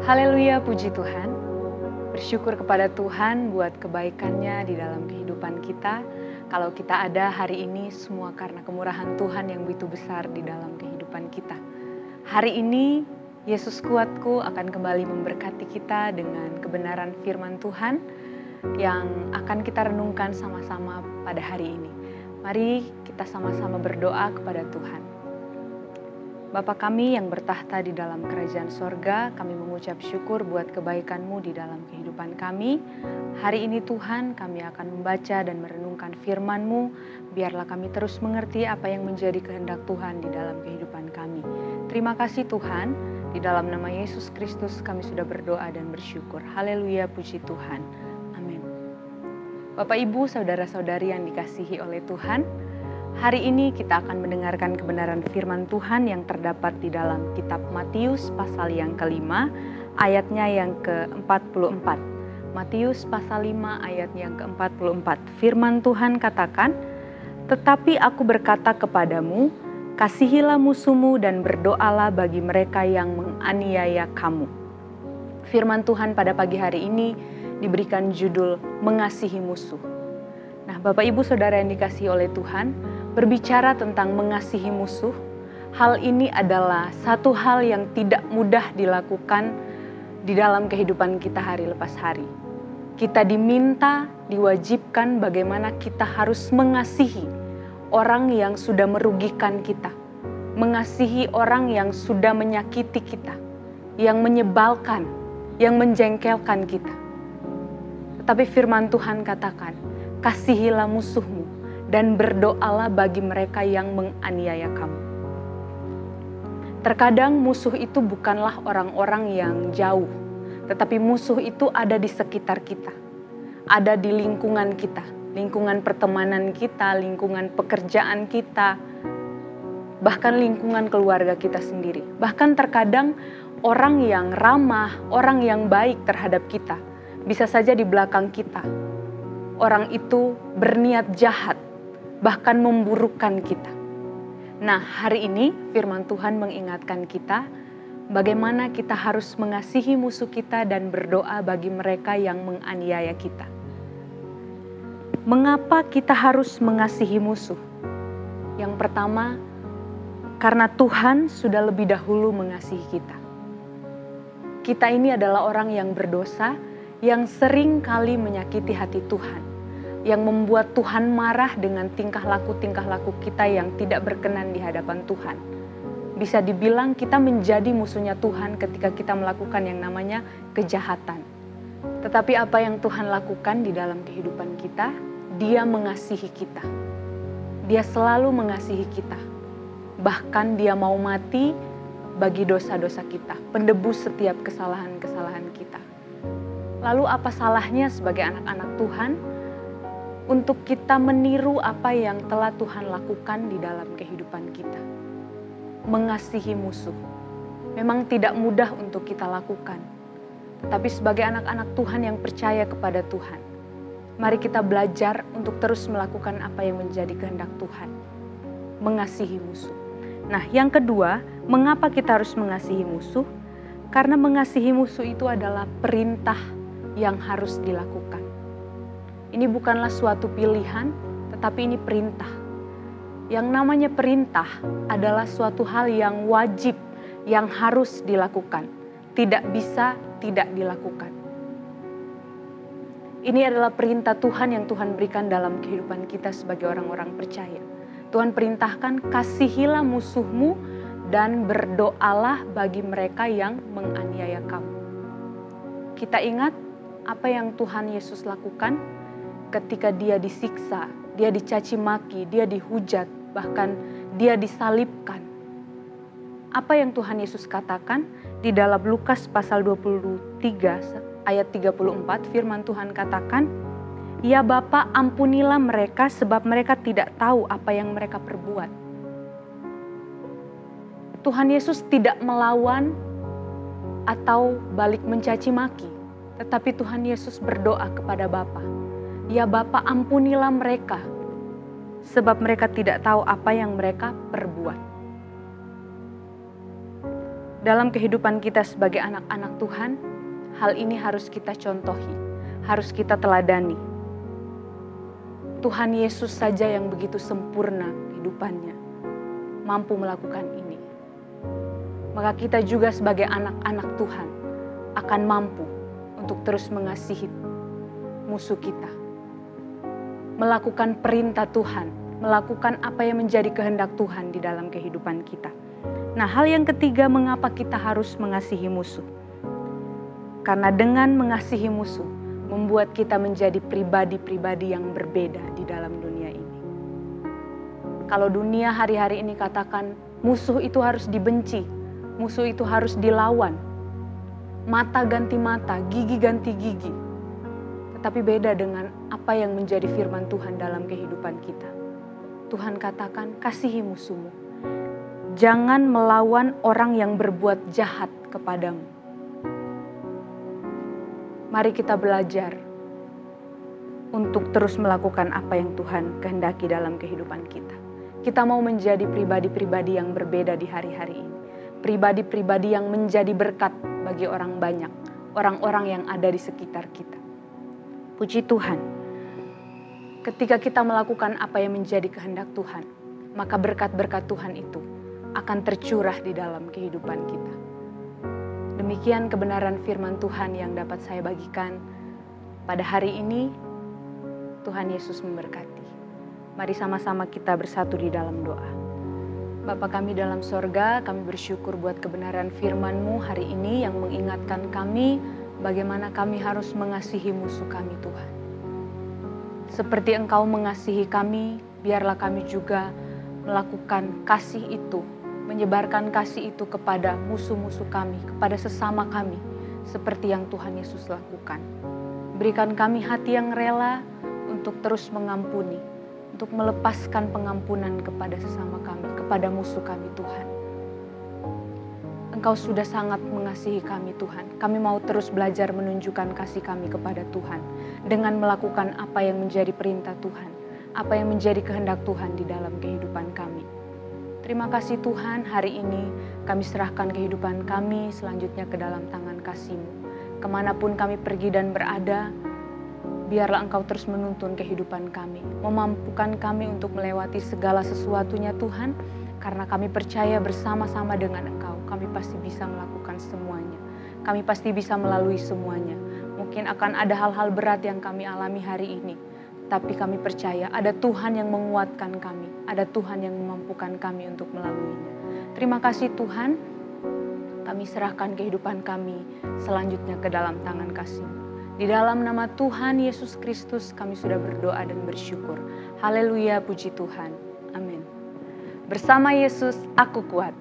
Haleluya, puji Tuhan. Bersyukur kepada Tuhan buat kebaikannya di dalam kehidupan kita. Kalau kita ada hari ini semua karena kemurahan Tuhan yang begitu besar di dalam kehidupan kita. Hari ini Yesus kuatku akan kembali memberkati kita dengan kebenaran firman Tuhan yang akan kita renungkan sama-sama pada hari ini. Mari kita sama-sama berdoa kepada Tuhan. Bapa kami yang bertahta di dalam kerajaan sorga, kami mengucap syukur buat kebaikan-Mu di dalam kehidupan kami. Hari ini Tuhan, kami akan membaca dan merenungkan firman-Mu, biarlah kami terus mengerti apa yang menjadi kehendak Tuhan di dalam kehidupan kami. Terima kasih Tuhan, di dalam nama Yesus Kristus kami sudah berdoa dan bersyukur. Haleluya, puji Tuhan. Amin. Bapak, Ibu, saudara-saudari yang dikasihi oleh Tuhan, hari ini kita akan mendengarkan kebenaran firman Tuhan yang terdapat di dalam kitab Matius pasal yang kelima, ayatnya yang ke-44. Matius pasal 5 ayat yang ke-44. Firman Tuhan katakan, "Tetapi aku berkata kepadamu, kasihilah musuhmu dan berdoalah bagi mereka yang menganiaya kamu." Firman Tuhan pada pagi hari ini diberikan judul Mengasihi Musuh. Nah, Bapak Ibu Saudara yang dikasihi oleh Tuhan, berbicara tentang mengasihi musuh, hal ini adalah satu hal yang tidak mudah dilakukan di dalam kehidupan kita hari lepas hari. Kita diminta, diwajibkan bagaimana kita harus mengasihi orang yang sudah merugikan kita, mengasihi orang yang sudah menyakiti kita, yang menyebalkan, yang menjengkelkan kita. Tetapi firman Tuhan katakan, kasihilah musuhmu dan berdoalah bagi mereka yang menganiaya kamu. Terkadang musuh itu bukanlah orang-orang yang jauh, tetapi musuh itu ada di sekitar kita, ada di lingkungan kita, lingkungan pertemanan kita, lingkungan pekerjaan kita, bahkan lingkungan keluarga kita sendiri. Bahkan terkadang orang yang ramah, orang yang baik terhadap kita, bisa saja di belakang kita. Orang itu berniat jahat, bahkan memburukkan kita. Nah, hari ini firman Tuhan mengingatkan kita bagaimana kita harus mengasihi musuh kita dan berdoa bagi mereka yang menganiaya kita. Mengapa kita harus mengasihi musuh? Yang pertama, karena Tuhan sudah lebih dahulu mengasihi kita. Kita ini adalah orang yang berdosa, yang sering kali menyakiti hati Tuhan, yang membuat Tuhan marah dengan tingkah laku kita yang tidak berkenan di hadapan Tuhan. Bisa dibilang kita menjadi musuhnya Tuhan ketika kita melakukan yang namanya kejahatan. Tetapi apa yang Tuhan lakukan di dalam kehidupan kita? Dia mengasihi kita. Dia selalu mengasihi kita. Bahkan Dia mau mati bagi dosa-dosa kita, penebus setiap kesalahan-kesalahan kita. Lalu apa salahnya sebagai anak-anak Tuhan untuk kita meniru apa yang telah Tuhan lakukan di dalam kehidupan kita? Mengasihi musuh memang tidak mudah untuk kita lakukan. Tetapi sebagai anak-anak Tuhan yang percaya kepada Tuhan, mari kita belajar untuk terus melakukan apa yang menjadi kehendak Tuhan. Mengasihi musuh. Nah, yang kedua, mengapa kita harus mengasihi musuh? Karena mengasihi musuh itu adalah perintah yang harus dilakukan. Ini bukanlah suatu pilihan, tetapi ini perintah. Yang namanya perintah adalah suatu hal yang wajib, yang harus dilakukan. Tidak bisa tidak dilakukan. Ini adalah perintah Tuhan yang Tuhan berikan dalam kehidupan kita sebagai orang-orang percaya. Tuhan perintahkan, kasihilah musuhmu dan berdoalah bagi mereka yang menganiaya kamu. Kita ingat apa yang Tuhan Yesus lakukan ketika Dia disiksa, Dia dicaci maki, Dia dihujat, bahkan Dia disalibkan. Apa yang Tuhan Yesus katakan di dalam Lukas pasal 23 ayat 34, firman Tuhan katakan, "Ya Bapa, ampunilah mereka sebab mereka tidak tahu apa yang mereka perbuat." Tuhan Yesus tidak melawan atau balik mencaci maki, tetapi Tuhan Yesus berdoa kepada Bapa, "Ya Bapa, ampunilah mereka, sebab mereka tidak tahu apa yang mereka perbuat." dalam kehidupan kita sebagai anak-anak Tuhan, hal ini harus kita contohi, harus kita teladani. Tuhan Yesus saja yang begitu sempurna kehidupannya, mampu melakukan ini. Maka kita juga sebagai anak-anak Tuhan akan mampu untuk terus mengasihi musuh kita. Melakukan perintah Tuhan, melakukan apa yang menjadi kehendak Tuhan di dalam kehidupan kita. Nah, hal yang ketiga, mengapa kita harus mengasihi musuh? Karena dengan mengasihi musuh, membuat kita menjadi pribadi-pribadi yang berbeda di dalam dunia ini. Kalau dunia hari-hari ini katakan musuh itu harus dibenci, musuh itu harus dilawan, mata ganti mata, gigi ganti gigi. Tetapi beda dengan apa yang menjadi firman Tuhan dalam kehidupan kita. Tuhan katakan, kasihi musuhmu. Jangan melawan orang yang berbuat jahat kepadamu. Mari kita belajar untuk terus melakukan apa yang Tuhan kehendaki dalam kehidupan kita. Kita mau menjadi pribadi-pribadi yang berbeda di hari-hari ini. Pribadi-pribadi yang menjadi berkat bagi orang banyak, orang-orang yang ada di sekitar kita. Puji Tuhan, ketika kita melakukan apa yang menjadi kehendak Tuhan, maka berkat-berkat Tuhan itu akan tercurah di dalam kehidupan kita. Demikian kebenaran firman Tuhan yang dapat saya bagikan pada hari ini. Tuhan Yesus memberkati. Mari sama-sama kita bersatu di dalam doa. Bapa kami dalam sorga, kami bersyukur buat kebenaran firman-Mu hari ini yang mengingatkan kami bagaimana kami harus mengasihi musuh kami, Tuhan. Seperti Engkau mengasihi kami, biarlah kami juga melakukan kasih itu, menyebarkan kasih itu kepada musuh-musuh kami, kepada sesama kami, seperti yang Tuhan Yesus lakukan. Berikan kami hati yang rela untuk terus mengampuni, untuk melepaskan pengampunan kepada sesama kami, kepada musuh kami, Tuhan. Engkau sudah sangat mengasihi kami, Tuhan. Kami mau terus belajar menunjukkan kasih kami kepada Tuhan dengan melakukan apa yang menjadi perintah Tuhan, apa yang menjadi kehendak Tuhan di dalam kehidupan kami. Terima kasih Tuhan, hari ini kami serahkan kehidupan kami selanjutnya ke dalam tangan kasih-Mu. Kemanapun kami pergi dan berada, biarlah Engkau terus menuntun kehidupan kami, memampukan kami untuk melewati segala sesuatunya Tuhan, karena kami percaya bersama-sama dengan Engkau, kami pasti bisa melakukan semuanya. Kami pasti bisa melalui semuanya. Mungkin akan ada hal-hal berat yang kami alami hari ini, tapi kami percaya ada Tuhan yang menguatkan kami, ada Tuhan yang memampukan kami untuk melaluinya. Terima kasih Tuhan, kami serahkan kehidupan kami selanjutnya ke dalam tangan kasih-Mu. Di dalam nama Tuhan Yesus Kristus kami sudah berdoa dan bersyukur. Haleluya, puji Tuhan. Amin. Bersama Yesus aku kuat.